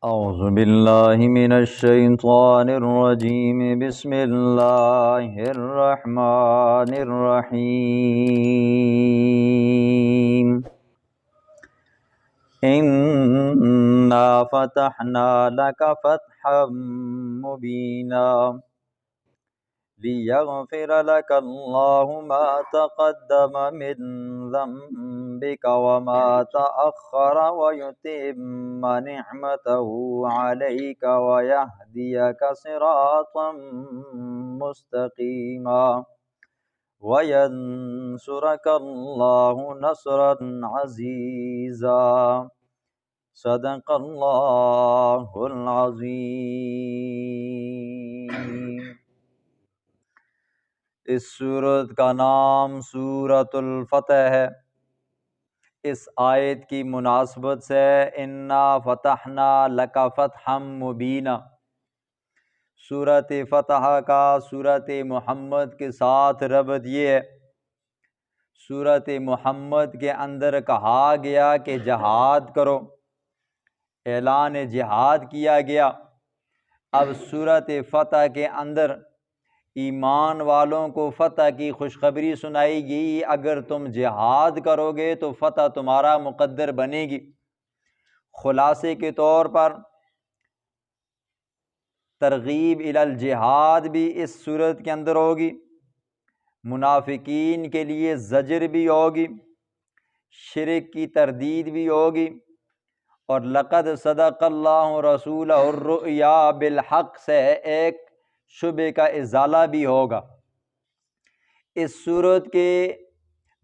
أعوذ بالله من الشيطان الرجيم بسم الله الرحمن الرحيم إنا فتحنا لك فتحا مبينا ليغفر لك الله ما تقدم من ذنبك وما تأخر ويتم نعمته عليك ويهديك صراطا مستقيما وينصرك الله نصرا عزيزا صدق الله العظيم۔ اس سورت کا نام سورۃ الفتح ہے۔ اس آیت کی مناسبت سے انا فتحنا لک فتحا مبینا، سورۃ فتح کا سورۃ محمد کے ساتھ ربط یہ ہے، سورۃ محمد کے اندر کہا گیا کہ جہاد کرو، اعلان جہاد کیا گیا۔ اب سورۃ فتح کے اندر ایمان والوں کو فتح کی خوشخبری سنائی گئی، اگر تم جہاد کرو گے تو فتح تمہارا مقدر بنے گی۔ خلاصے کے طور پر ترغیب الی الجہاد بھی اس صورت کے اندر ہوگی، منافقین کے لیے زجر بھی ہوگی، شرک کی تردید بھی ہوگی، اور لقد صدق اللہ رسولہ الرؤیا بالحق سے ایک شبہ کا ازالہ بھی ہوگا۔ اس صورت کے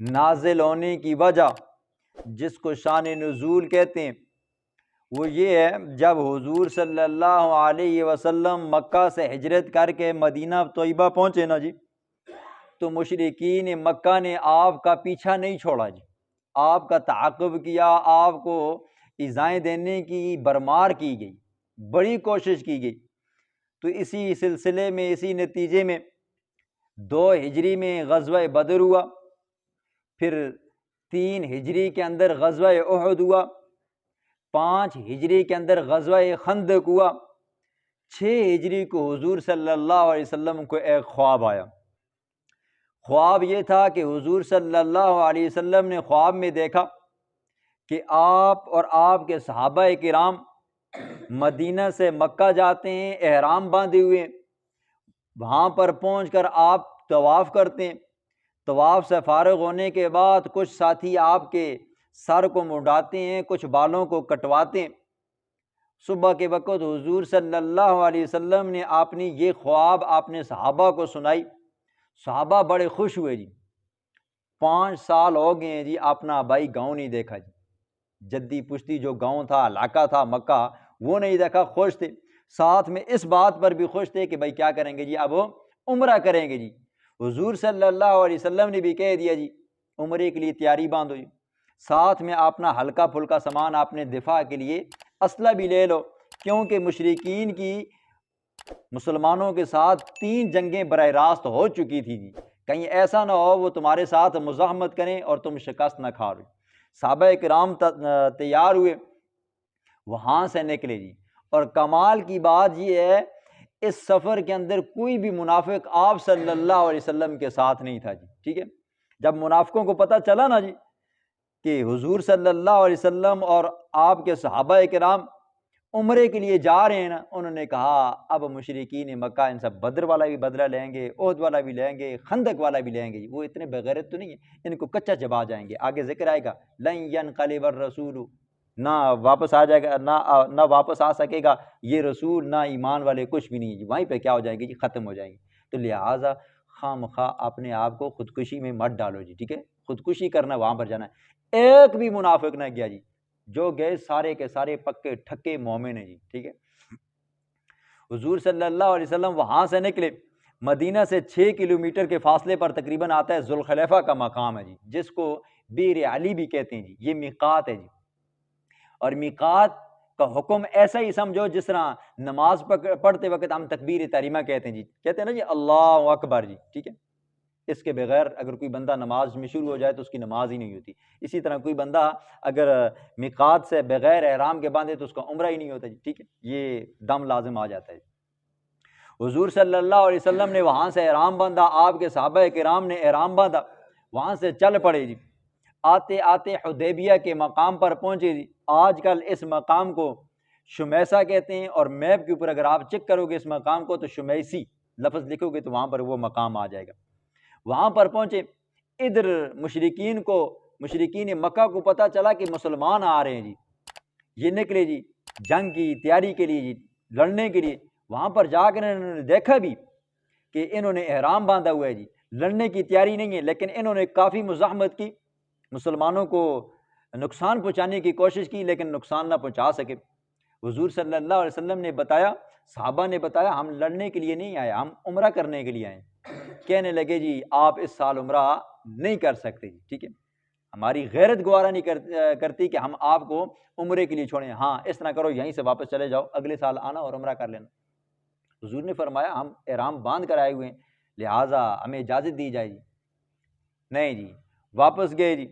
نازل ہونے کی وجہ، جس کو شان نزول کہتے ہیں، وہ یہ ہے جب حضور صلی اللہ علیہ وسلم مکہ سے ہجرت کر کے مدینہ طیبہ پہنچے نا جی، تو مشرکین مکہ نے آپ کا پیچھا نہیں چھوڑا جی، آپ کا تعاقب کیا، آپ کو ایذائیں دینے کی برمار کی گئی، بڑی کوشش کی گئی۔ تو اسی سلسلے میں، اسی نتیجے میں 2 ہجری میں غزوہ بدر ہوا، پھر 3 ہجری کے اندر غزوہ احد ہوا، 5 ہجری کے اندر غزوہ خندق ہوا، 6 ہجری کو حضور صلی اللہ علیہ وسلم کو ایک خواب آیا۔ خواب یہ تھا کہ حضور صلی اللہ علیہ وسلم نے خواب میں دیکھا کہ آپ اور آپ کے صحابہ کرام مدینہ سے مکہ جاتے ہیں، احرام باندھے ہوئے ہیں، وہاں پر پہنچ کر آپ طواف کرتے ہیں، طواف سے فارغ ہونے کے بعد کچھ ساتھی آپ کے سر کو منڈاتے ہیں، کچھ بالوں کو کٹواتے ہیں۔ صبح کے وقت حضور صلی اللہ علیہ وسلم نے اپنی یہ خواب اپنے صحابہ کو سنائی، صحابہ بڑے خوش ہوئے جی، 5 سال ہو گئے ہیں جی اپنا بھائی گاؤں نہیں دیکھا جی، جدی پشتی جو گاؤں تھا، علاقہ تھا مکہ، وہ نہیں دیکھا، خوش تھے۔ ساتھ میں اس بات پر بھی خوش تھے کہ بھائی کیا کریں گے جی، اب وہ عمرہ کریں گے جی۔ حضور صلی اللہ علیہ وسلم نے بھی کہہ دیا جی عمرے کے لیے تیاری باندھو جی، ساتھ میں اپنا ہلکا پھلکا سامان اپنے دفاع کے لیے اسلحہ بھی لے لو، کیونکہ مشرکین کی مسلمانوں کے ساتھ 3 جنگیں براہ راست ہو چکی تھی جی، کہیں ایسا نہ ہو وہ تمہارے ساتھ مزاحمت کریں اور تم شکست نہ کھا رہے۔ صحابہ کرام تیار ہوئے، وہاں سے نکلے جی، اور کمال کی بات یہ ہے اس سفر کے اندر کوئی بھی منافق آپ صلی اللہ علیہ وسلم کے ساتھ نہیں تھا جی، ٹھیک ہے۔ جب منافقوں کو پتہ چلا نا جی کہ حضور صلی اللہ علیہ وسلم اور آپ کے صحابہ کرام عمرے کے لیے جا رہے ہیں نا، انہوں نے کہا اب مشرکین مکہ ان سب بدر والا بھی بدلہ لیں گے، احد والا بھی لیں گے، خندق والا بھی لیں گے جی، وہ اتنے بغیرت تو نہیں ہیں، ان کو کچا چبا جائیں گے۔ آگے ذکر آئے گا لن ینقلب الرسول، نہ واپس آ جائے گا، نہ واپس آ سکے گا یہ رسول، نہ ایمان والے، کچھ بھی نہیں جی، وہیں پہ کیا ہو جائیں گے جی، ختم ہو جائیں گے۔ تو لہٰذا خواہ مخواہ اپنے آپ کو خودکشی میں مت ڈالو جی، ٹھیک ہے، خودکشی کرنا وہاں پر جانا ہے۔ ایک بھی منافق نہ گیا جی، جو گئے سارے کے سارے پکے ٹھکے مومن ہیں جی، ٹھیک ہے۔ حضور صلی اللہ علیہ وسلم وہاں سے نکلے، مدینہ سے 6 کلومیٹر کے فاصلے پر تقریباً آتا ہے ذوالخلیفہ کا مقام ہے جی، جس کو بیر علی بھی کہتے ہیں جی، یہ میقات ہے جی۔ اور میقات کا حکم ایسا ہی سمجھو جس طرح نماز پڑھتے وقت ہم تکبیر تحریمہ کہتے ہیں جی، کہتے ہیں نا جی اللہ اکبر جی، ٹھیک ہے، اس کے بغیر اگر کوئی بندہ نماز میں شروع ہو جائے تو اس کی نماز ہی نہیں ہوتی۔ اسی طرح کوئی بندہ اگر میقات سے بغیر احرام کے باندھے تو اس کا عمرہ ہی نہیں ہوتا جی، ٹھیک ہے، یہ دم لازم آ جاتا ہے۔ حضور صلی اللہ علیہ وسلم نے وہاں سے احرام باندھا، آپ کے صحابہ کرام نے احرام باندھا، وہاں سے چل پڑے جی، آتے آتے حدیبیہ کے مقام پر پہنچے جی۔ آج کل اس مقام کو شمیسا کہتے ہیں، اور میپ کے اوپر اگر آپ چیک کرو گے اس مقام کو تو شمیسی لفظ لکھو گے تو وہاں پر وہ مقام آ جائے گا۔ وہاں پر پہنچے، ادھر مشرکین مکہ کو پتہ چلا کہ مسلمان آ رہے ہیں جی، یہ نکلے جی جنگ کی تیاری کے لیے جی، لڑنے کے لیے۔ وہاں پر جا کر انہوں نے دیکھا بھی کہ انہوں نے احرام باندھا ہوا ہے جی، لڑنے کی تیاری نہیں ہے، لیکن انہوں نے کافی مزاحمت کی، مسلمانوں کو نقصان پہنچانے کی کوشش کی، لیکن نقصان نہ پہنچا سکے۔ حضور صلی اللہ علیہ وسلم نے بتایا، صحابہ نے بتایا، ہم لڑنے کے لیے نہیں آئے، ہم عمرہ کرنے کے لیے آئے۔ کہنے لگے جی آپ اس سال عمرہ نہیں کر سکتے جی، ٹھیک ہے، ہماری غیرت گوارا نہیں کرتی کہ ہم آپ کو عمرے کے لیے چھوڑیں، ہاں اس طرح کرو یہیں سے واپس چلے جاؤ، اگلے سال آنا اور عمرہ کر لینا۔ حضور نے فرمایا ہم احرام باندھ کر آئے ہوئے ہیں، لہٰذا ہمیں اجازت دی جائے جی۔ نہیں جی، واپس گئے جی،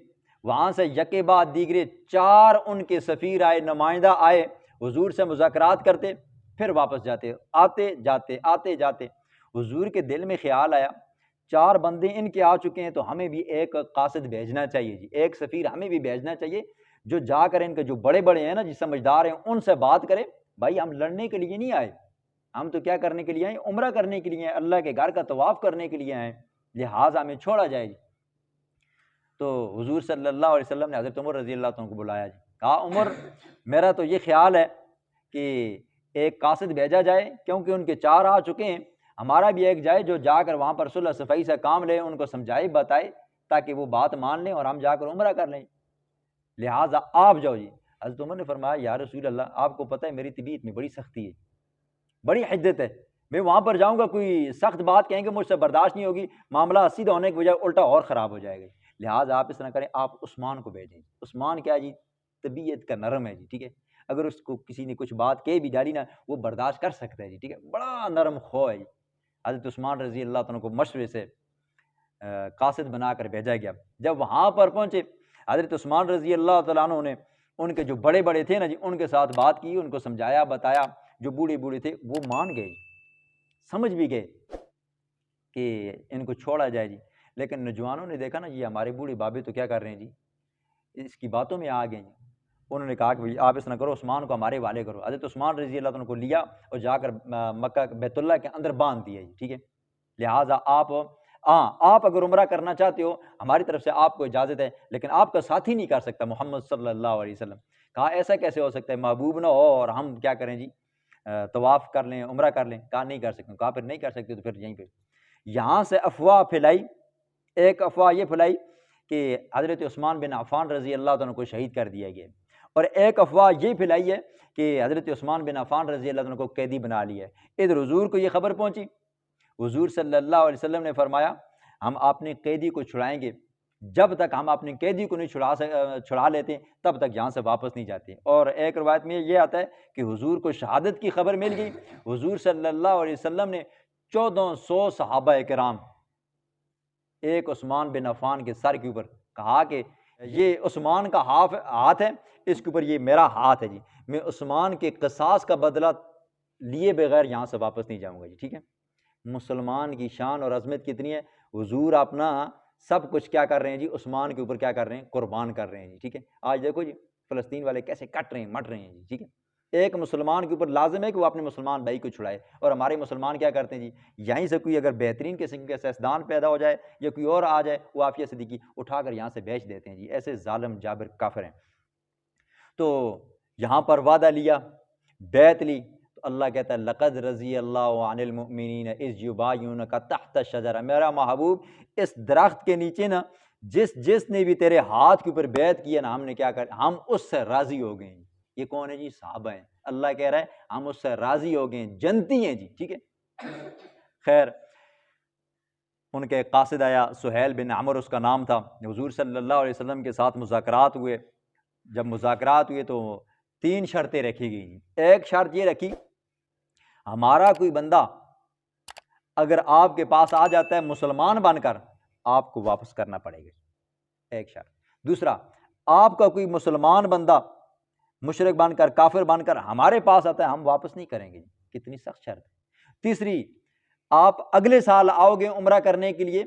وہاں سے یکے بعد دیگرے 4 ان کے سفیر آئے، نمائندہ آئے، حضور سے مذاکرات کرتے، پھر واپس جاتے، آتے جاتے۔ حضور کے دل میں خیال آیا 4 بندے ان کے آ چکے ہیں تو ہمیں بھی ایک قاصد بھیجنا چاہیے جی، ایک سفیر ہمیں بھی بھیجنا چاہیے جو جا کر ان کے جو بڑے بڑے ہیں نا جی، سمجھدار ہیں، ان سے بات کرے، بھائی ہم لڑنے کے لیے نہیں آئے، ہم تو کیا کرنے کے لیے آئے، عمرہ کرنے کے لیے آئے، اللہ کے گھر کا طواف کرنے کے لیے آئے، لہٰذا ہمیں چھوڑا جائے جی۔ تو حضور صلی اللہ علیہ وسلم نے حضرت عمر رضی اللہ عنہ کو بلایا جی، کہا عمر میرا تو یہ خیال ہے کہ ایک قاصد بھیجا جائے، کیونکہ ان کے 4 آ چکے ہیں، ہمارا بھی ایک جائے جو جا کر وہاں پر صلح صفائی سے کام لے، ان کو سمجھائے بتائے تاکہ وہ بات مان لیں اور ہم جا کر عمرہ کر لیں، لہٰذا آپ جاؤ جی۔ حضرت عمر نے فرمایا یا رسول اللہ آپ کو پتہ ہے میری طبیعت میں بڑی سختی ہے، بڑی حدت ہے، میں وہاں پر جاؤں گا کوئی سخت بات کہیں گے مجھ سے برداشت نہیں ہوگی، معاملہ سیدھا ہونے کے بجائے الٹا اور خراب ہو جائے گا، لہٰذا آپ اس طرح کریں، آپ عثمان کو بھیجیں۔ عثمان کیا جی، طبیعت کا نرم ہے جی، ٹھیک ہے، اگر اس کو کسی نے کچھ بات کہی بھی ڈالی نا وہ برداشت کر سکتا ہے جی، ٹھیک ہے، بڑا نرم خو ہے جی۔ حضرت عثمان رضی اللہ عنہ کو مشورے سے قاصد بنا کر بھیجا گیا۔ جب وہاں پر پہنچے حضرت عثمان رضی اللہ تعالیٰ عنہ نے ان کے جو بڑے بڑے تھے نا جی، ان کے ساتھ بات کی، ان کو سمجھایا بتایا، جو بوڑھے بوڑھے تھے وہ مان گئے، سمجھ بھی گئے کہ ان کو چھوڑا جائے جی، لیکن نوجوانوں نے دیکھا نا یہ ہمارے بوڑھے بابے تو کیا کر رہے ہیں جی، اس کی باتوں میں آ گئے جی۔ انہوں نے کہا کہ آپ اس طرح کرو، عثمان کو ہمارے والے کرو۔ حضرت عثمان رضی اللہ عنہ کو لیا اور جا کر مکہ بیت اللہ کے اندر باندھ دیا جی، ٹھیک ہے، لہٰذا آپ اگر عمرہ کرنا چاہتے ہو ہماری طرف سے آپ کو اجازت ہے، لیکن آپ کا ساتھی نہیں کر سکتا محمد صلی اللہ علیہ وسلم۔ کہا ایسا کیسے ہو سکتا ہے، محبوب نہ ہو اور ہم کیا کریں جی، طواف کر لیں، عمرہ کر لیں؟ کہا نہیں کر سکتے۔ کہا پھر نہیں کر سکتے تو پھر یہیں پہ یہاں سے افواہ پھیلائی، ایک افواہ یہ پھیلائی کہ حضرت عثمان بن عفان رضی اللہ عنہ کو شہید کر دیا گیا، اور ایک افواہ یہ پھیلائی ہے کہ حضرت عثمان بن عفان رضی اللہ عنہ کو قیدی بنا لیا ہے۔ ادھر حضور کو یہ خبر پہنچی، حضور صلی اللہ علیہ وسلم نے فرمایا ہم اپنے قیدی کو چھڑائیں گے، جب تک ہم اپنے قیدی کو نہیں چھڑا لیتے تب تک یہاں سے واپس نہیں جاتے۔ اور ایک روایت میں یہ آتا ہے کہ حضور کو شہادت کی خبر مل گئی، حضور صلی اللہ علیہ وسلم نے 1400 صحابہ کرام ایک عثمان بن عفان کے سر کے اوپر کہا کہ یہ عثمان کا ہاتھ ہے، اس کے اوپر یہ میرا ہاتھ ہے جی، میں عثمان کے قصاص کا بدلہ لیے بغیر یہاں سے واپس نہیں جاؤں گا جی، ٹھیک ہے۔ مسلمان کی شان اور عظمت کتنی ہے، حضور اپنا سب کچھ کیا کر رہے ہیں جی، عثمان کے اوپر کیا کر رہے ہیں، قربان کر رہے ہیں جی، ٹھیک ہے۔ آج دیکھو جی فلسطین والے کیسے کٹ رہے ہیں، مٹ رہے ہیں جی، ٹھیک ہے۔ ایک مسلمان کے اوپر لازم ہے کہ وہ اپنے مسلمان بھائی کو چھڑائے، اور ہمارے مسلمان کیا کرتے ہیں جی، یہیں سے کوئی اگر بہترین قسم کے سیاستدان پیدا ہو جائے یا کوئی اور آ جائے، وہ عافیہ صدیقی اٹھا کر یہاں سے بیچ دیتے ہیں جی، ایسے ظالم جابر کافر ہیں۔ تو یہاں پر وعدہ لیا، بیعت لی، تو اللہ کہتا ہے لقد رضی اللہ عن المؤمنین اذ یبایعونک تحت الشجرہ، میرا محبوب اس درخت کے نیچے نا جس نے بھی تیرے ہاتھ کے اوپر بیعت کی ہے نا، ہم نے کیا کر، ہم اس سے راضی ہو گئے ہیں۔ یہ کون ہے جی، صحابہ ہیں۔ اللہ کہہ رہا ہے ہم اس سے راضی ہو گئے ہیں، جنتی ہیں جی، ٹھیک ہے۔ خیر ان کے قاصد آیا، سہیل بن عمر اس کا نام تھا، حضور صلی اللہ علیہ وسلم کے ساتھ مذاکرات ہوئے۔ جب مذاکرات ہوئے تو 3 شرطیں رکھی گئی۔ ایک شرط یہ رکھی، ہمارا کوئی بندہ اگر آپ کے پاس آ جاتا ہے مسلمان بن کر آپ کو واپس کرنا پڑے گا، ایک شرط۔ دوسرا، آپ کا کوئی مسلمان بندہ مشرک بن کر کافر بن کر ہمارے پاس آتا ہے، ہم واپس نہیں کریں گے، کتنی سخت شرط ہے۔ تیسری، آپ اگلے سال آؤ گے عمرہ کرنے کے لیے،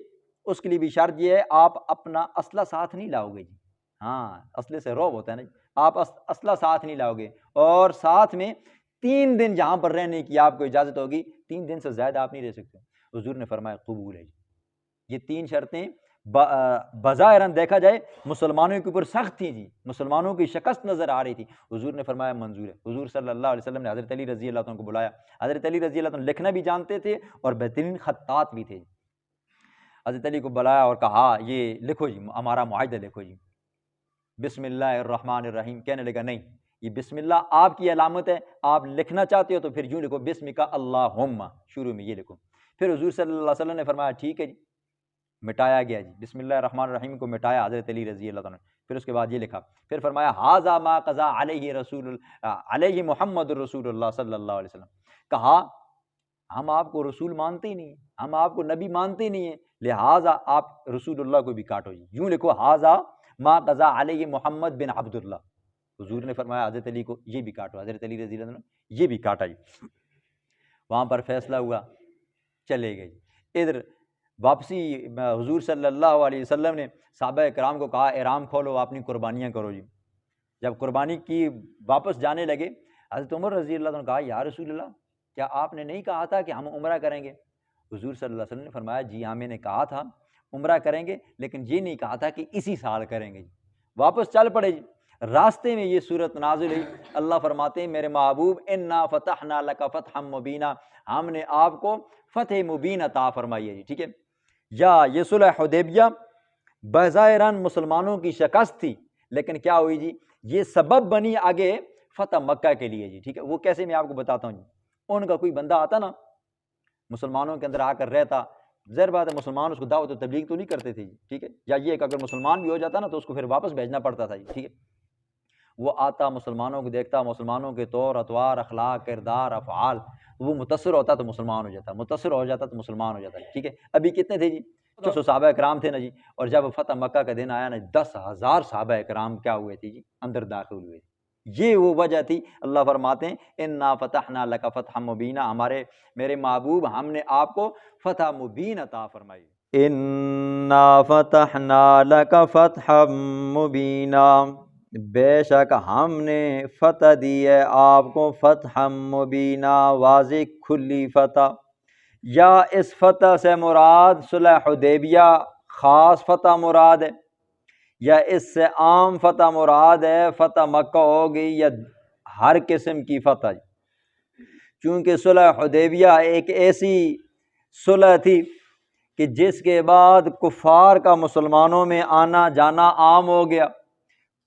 اس کے لیے بھی شرط یہ ہے آپ اپنا اسلحہ ساتھ نہیں لاؤ گے جی، ہاں اسلحے سے رعب ہوتا ہے نا جی، آپ اسلحہ ساتھ نہیں لاؤ گے، اور ساتھ میں 3 دن جہاں پر رہنے کی آپ کو اجازت ہوگی، 3 دن سے زیادہ آپ نہیں رہ سکتے۔ حضور نے فرمایا قبول ہے جی۔ یہ 3 شرطیں بظاہراً دیکھا جائے مسلمانوں کے اوپر سخت تھی جی، مسلمانوں کی شکست نظر آ رہی تھی، حضور نے فرمایا منظور ہے۔ حضور صلی اللہ علیہ وسلم نے حضرت علی رضی اللہ عنہ کو بلایا، حضرت علی رضی اللہ عنہ لکھنا بھی جانتے تھے اور بہترین خطاط بھی تھے۔ حضرت علی کو بلایا اور کہا یہ لکھو جی، ہمارا معاہدہ لکھو جی، بسم اللہ الرحمن الرحیم۔ کہنے لگا نہیں، یہ بسم اللہ آپ کی علامت ہے، آپ لکھنا چاہتے ہو تو پھر یوں لکھو بسمک اللہم، شروع میں یہ لکھو۔ پھر حضور صلی اللہ علیہ وسلم نے فرمایا ٹھیک ہے جی، مٹایا گیا جی، بسم اللہ الرحمن الرحیم کو مٹایا حضرت علی رضی اللہ عنہ۔ پھر اس کے بعد یہ لکھا، پھر فرمایا ھذا ما قضا علیہ محمد رسول اللہ صلی اللہ علیہ وسلم۔ کہا ہم آپ کو رسول مانتے ہی نہیں ہیں، ہم آپ کو نبی مانتے ہی نہیں ہیں، لہٰذا آپ رسول اللہ کو بھی کاٹو جی، یوں لکھو ھذا ما قضا علیہ محمد بن عبداللہ۔ حضور نے فرمایا حضرت علی کو یہ بھی کاٹو، حضرت علی رضی اللہ عنہ یہ بھی کاٹا جی۔ وہاں پر فیصلہ ہوا، چلے گئے جی۔ ادھر واپسی حضور صلی اللہ علیہ وسلم نے صحابہ کرام کو کہا احرام کھولو، اپنی قربانیاں کرو جی۔ جب قربانی کی واپس جانے لگے، حضرت عمر رضی اللہ عنہ نے کہا یا رسول اللہ، کیا آپ نے نہیں کہا تھا کہ ہم عمرہ کریں گے؟ حضور صلی اللہ علیہ وسلم نے فرمایا جی ہاں، میں نے کہا تھا عمرہ کریں گے، لیکن یہ نہیں کہا تھا کہ اسی سال کریں گے جی۔ واپس چل پڑے جی۔ راستے میں یہ صورت نازل ہوئی، اللہ فرماتے ہیں میرے محبوب انا فتحنا لک فتحا مبینا، ہم نے آپ کو فتح مبین عطا فرمائی ہے جی، ٹھیک ہے۔ یا یہ صلح حدیبیہ بظاہراً مسلمانوں کی شکست تھی، لیکن کیا ہوئی جی، یہ سبب بنی آگے فتح مکہ کے لیے جی، ٹھیک ہے۔ وہ کیسے میں آپ کو بتاتا ہوں جی۔ ان کا کوئی بندہ آتا نا مسلمانوں کے اندر آ کر رہتا، ظاہر بات ہے مسلمان اس کو دعوت و تبلیغ تو نہیں کرتے تھے جی، ٹھیک ہے، یا یہ کہ اگر مسلمان بھی ہو جاتا نا تو اس کو پھر واپس بھیجنا پڑتا تھا جی، ٹھیک ہے۔ وہ آتا مسلمانوں کو دیکھتا، مسلمانوں کے طور اطوار اخلاق کردار افعال، وہ متاثر ہوتا تو مسلمان ہو جاتا، متاثر ہو جاتا تو مسلمان ہو جاتا، ٹھیک ہے۔ ابھی کتنے تھے جی؟ 200 صحابہ کرام تھے نا جی، اور جب فتح مکہ کا دن آیا نا 10,000 صحابہ کرام کیا ہوئے تھے جی، اندر داخل ہوئے تھے۔ یہ وہ وجہ تھی، اللہ فرماتے ہیں انا فتحنا لک فتحا مبینا، میرے محبوب ہم نے آپ کو فتح مبین عطا فرمائی۔ انا فتحنا لک فتحا مبینا، بے شک ہم نے فتح دی ہے آپ کو فتح مبینہ، واضح کھلی فتح۔ یا اس فتح سے مراد صلح حدیبیہ خاص فتح مراد ہے، یا اس سے عام فتح مراد ہے، فتح مکہ ہو گئی یا ہر قسم کی فتح۔ چونکہ صلح حدیبیہ ایک ایسی صلح تھی کہ جس کے بعد کفار کا مسلمانوں میں آنا جانا عام ہو گیا،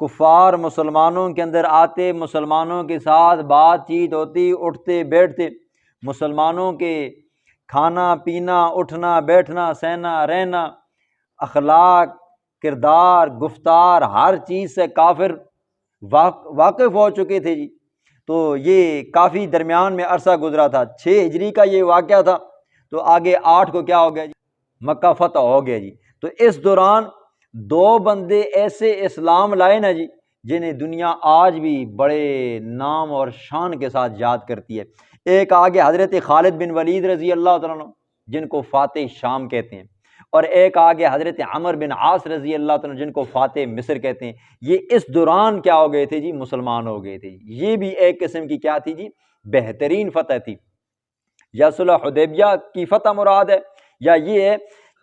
کفار مسلمانوں کے اندر آتے، مسلمانوں کے ساتھ بات چیت ہوتی، اٹھتے بیٹھتے، مسلمانوں کے کھانا پینا اٹھنا بیٹھنا سہنا رہنا اخلاق کردار گفتار ہر چیز سے کافر واقف ہو چکے تھے جی۔ تو یہ کافی درمیان میں عرصہ گزرا تھا، 6 ہجری کا یہ واقعہ تھا، تو آگے 8 کو کیا ہو گیا جی، مکہ فتح ہو گیا جی۔ تو اس دوران 2 بندے ایسے اسلام لائے نا جی، جنہیں دنیا آج بھی بڑے نام اور شان کے ساتھ یاد کرتی ہے۔ ایک آگے حضرت خالد بن ولید رضی اللہ تعالیٰ عنہ جن کو فاتح شام کہتے ہیں، اور ایک آگے حضرت عمر بن عاص رضی اللہ تعالیٰ عنہ جن کو فاتح مصر کہتے ہیں۔ یہ اس دوران کیا ہو گئے تھے جی، مسلمان ہو گئے تھے۔ یہ بھی ایک قسم کی کیا تھی جی، بہترین فتح تھی۔ یا صلح حدیبیہ کی فتح مراد ہے، یا یہ ہے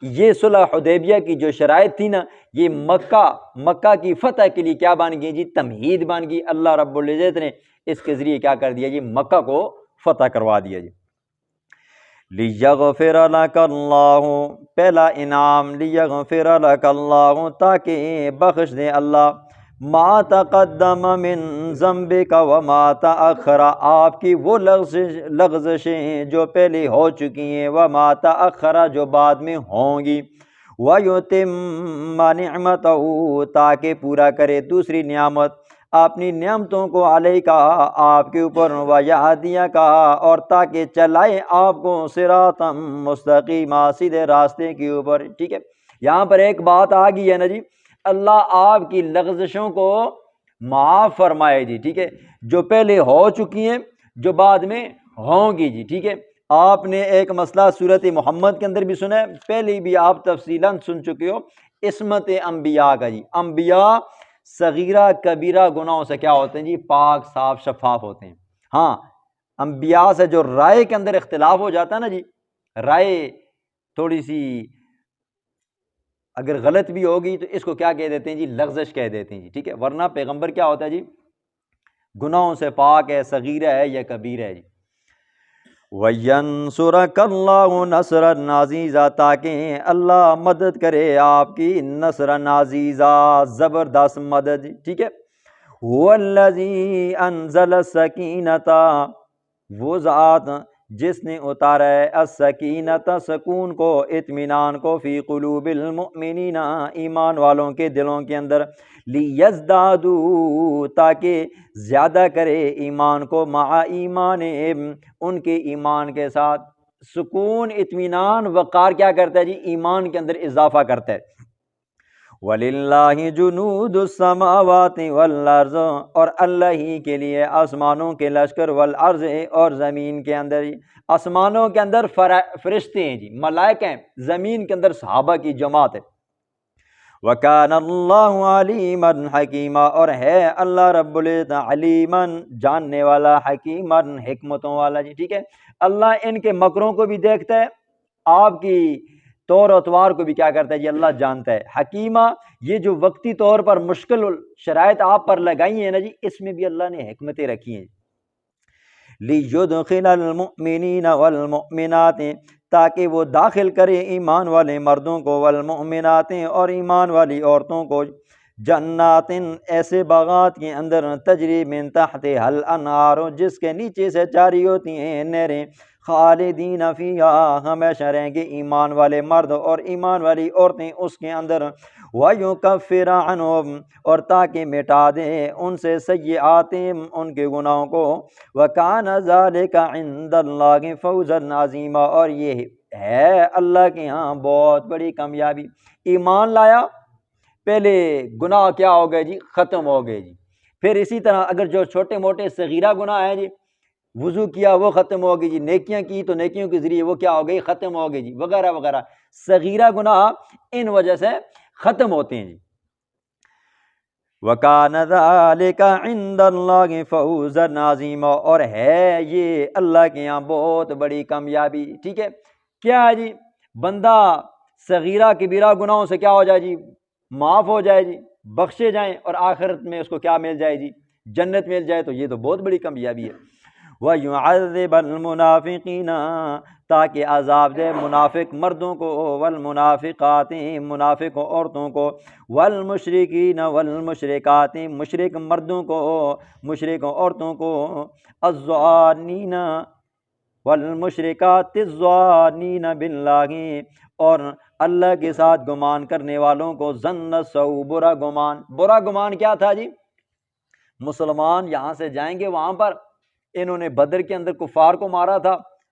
یہ صلح حدیبیہ کی جو شرائط تھی نا، یہ مکہ کی فتح کے لیے کیا بن گئی جی، تمہید بن گئی۔ اللہ رب العزت نے اس کے ذریعے کیا کر دیا جی، مکہ کو فتح کروا دیا جی۔ لیغفر لک اللہ، پہلا انعام لیغفر لک اللہ، تاکہ بخش دے اللہ، ما تقدم من ذنبک وما تأخر، آپ کی وہ لغزشیں جو پہلے ہو چکی ہیں، وما تأخر جو بعد میں ہوں گی، ویتم نعمتہ، تاکہ پورا کرے دوسری نعمت اپنی نعمتوں کو علیکا، آپ کے اوپر، ویہدیکا، اور تاکہ چلائے آپ کو صراطا مستقیما، سیدھے راستے کے اوپر، ٹھیک ہے۔ یہاں پر ایک بات آ گئی ہے نا جی، اللہ آپ کی لغزشوں کو معاف فرمائے جی، ٹھیک ہے، جو پہلے ہو چکی ہیں، جو بعد میں ہوں گی جی، ٹھیک ہے۔ آپ نے ایک مسئلہ صورت محمد کے اندر بھی سنا ہے، پہلے بھی آپ تفصیلاً سن چکے ہو، عصمت انبیاء کا جی، انبیاء صغیرہ کبیرہ گناہوں سے کیا ہوتے ہیں جی، پاک صاف شفاف ہوتے ہیں۔ ہاں، انبیاء سے جو رائے کے اندر اختلاف ہو جاتا ہے نا جی، رائے تھوڑی سی اگر غلط بھی ہوگی تو اس کو کیا کہہ دیتے ہیں جی، لغزش کہہ دیتے ہیں جی، ٹھیک ہے، ورنہ پیغمبر کیا ہوتا ہے جی، گناہوں سے پاک ہے، صغیرہ ہے یا کبیرہ ہے جی۔ وَيَنْصُرَكَ اللَّهُ نَصْرًا عَزِيزًا، تاکہ اللہ مدد کرے آپ کی نصرًا عزیزا، زبردست مدد، ٹھیک ہے۔ هُوَ الَّذِي أَنزَلَ السَّكِينَةَ، وہ ذات جس نے اتارا ہے السکینۃ، سکون کو، اطمینان کو، فی قلوب المؤمنین، ایمان والوں کے دلوں کے اندر، لیزدادوا، تاکہ زیادہ کرے ایمان کو، مع ایمانہم، ان کے ایمان کے ساتھ۔ سکون، اطمینان، وقار کیا کرتا ہے جی، ایمان کے اندر اضافہ کرتا ہے۔ وَلِلَّهِ جُنُودُ السَّمَاوَاتِ وَالْأَرْضِ، اور اللہ ہی کے لیے آسمانوں کے لشکر، والارض، اور زمین کے اندر، آسمانوں کے اندر فرشتے ہیں جی، ملائکہ ہیں، زمین کے اندر صحابہ کی جماعت ہے۔ وَكَانَ اللَّهُ عَلِيمًا حَكِيمًا، اور ہے اللہ رب العزت علیمًا، جاننے والا، حکیمًا، حکمتوں والا جی، ٹھیک ہے۔ اللہ ان کے مکروں کو بھی دیکھتا ہے، آپ کی طور اتوار کو بھی کیا کرتا ہے جی، اللہ جانتا ہے۔ حکیمہ، یہ جو وقتی طور پر مشکل شرائط آپ پر لگائی ہیں نا جی، اس میں بھی اللہ نے حکمتیں رکھی ہیں۔ لِيُدْخِلَ الْمُؤْمِنِينَ وَالْمُؤْمِنَاتِ، تاکہ وہ داخل کرے ایمان والے مردوں کو، والمؤمنات، اور ایمان والی عورتوں کو، جنات، ایسے باغات کے اندر، تجری من تحتہا الانہار، جس کے نیچے سے جاری ہوتی ہیں نہریں، خالدین فیہا، ہمیشہ رہیں گے ایمان والے مرد اور ایمان والی عورتیں اس کے اندر، وَيُكَفِّرَ عَنْهُمْ، اور تاکہ مٹا دے ان سے سیئاتہم، ان کے گناہوں کو، وَكَانَ ذَلِكَ عِنْدَ اللَّهِ فَوْزًا عَظِيمًا، اور یہ ہے اللہ کے ہاں بہت بڑی کامیابی۔ ایمان لایا، پہلے گناہ کیا ہو گئے جی، ختم ہو گئے جی۔ پھر اسی طرح اگر جو چھوٹے موٹے صغیرہ گناہ ہیں جی، وضو کیا وہ ختم ہو گئی جی، نیکیاں کی تو نیکیوں کے ذریعے وہ کیا ہو گئی، ختم ہو گئی جی، وغیرہ وغیرہ، صغیرہ گناہ ان وجہ سے ختم ہوتے ہیں جی۔ وَكَانَ ذَلِكَ عِنْدَ اللَّهِ فَوْزًا عَظِيمًا، اور ہے یہ اللہ کے یہاں بہت بڑی کامیابی، ٹھیک ہے۔ کیا ہے جی، بندہ صغیرہ کبیرہ گناہوں سے کیا ہو جائے جی، معاف ہو جائے جی، بخشے جائیں، اور آخرت میں اس کو کیا مل جائے جی، جنت مل جائے، تو یہ تو بہت بڑی کامیابی ہے۔ وَيُعَذِّبَ الْمُنَافِقِينَ، تاکہ عذاب دے منافق مردوں کو، والمنافقات، منافق عورتوں کو، والمشرکین والمشرکات، مشرک مردوں کو، مشرک عورتوں کو، الظانین والمشرکات الظانین باللہ، اور اللہ کے ساتھ گمان کرنے والوں کو، ظن السوء، برا گمان۔ برا گمان کیا تھا جی، مسلمان یہاں سے جائیں گے وہاں پر، انہوں نے بدر کے اندر کفار کو مارا تھا،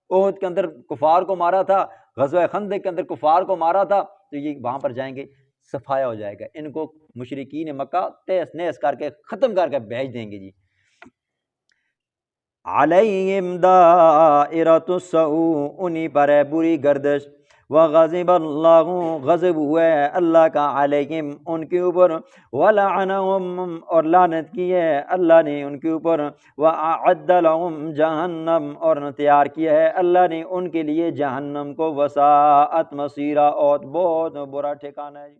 احد کے اندر کفار کو مارا تھا، غزوہ خندق کے اندر کفار کو مارا تھا، تو یہ وہاں پر جائیں گے صفایا ہو جائے گا، ان کو مشرکین مکہ تیس نیس کر کے ختم کر کے بھیج دیں گے جی۔ علیہم دائرۃ السوء، انہی پر ہے بری گردش، وغضب اللہ، غضب ہوا ہے اللہ کا، علیہم، ان کے اوپر، ولعنہم، اور لعنت کی ہے اللہ نے ان کے اوپر، واعد لہم جہنم، اور تیار کیا ہے اللہ نے ان کے لیے جہنم کو، وساءت مصیرا، اور بہت برا ٹھکانہ ہے۔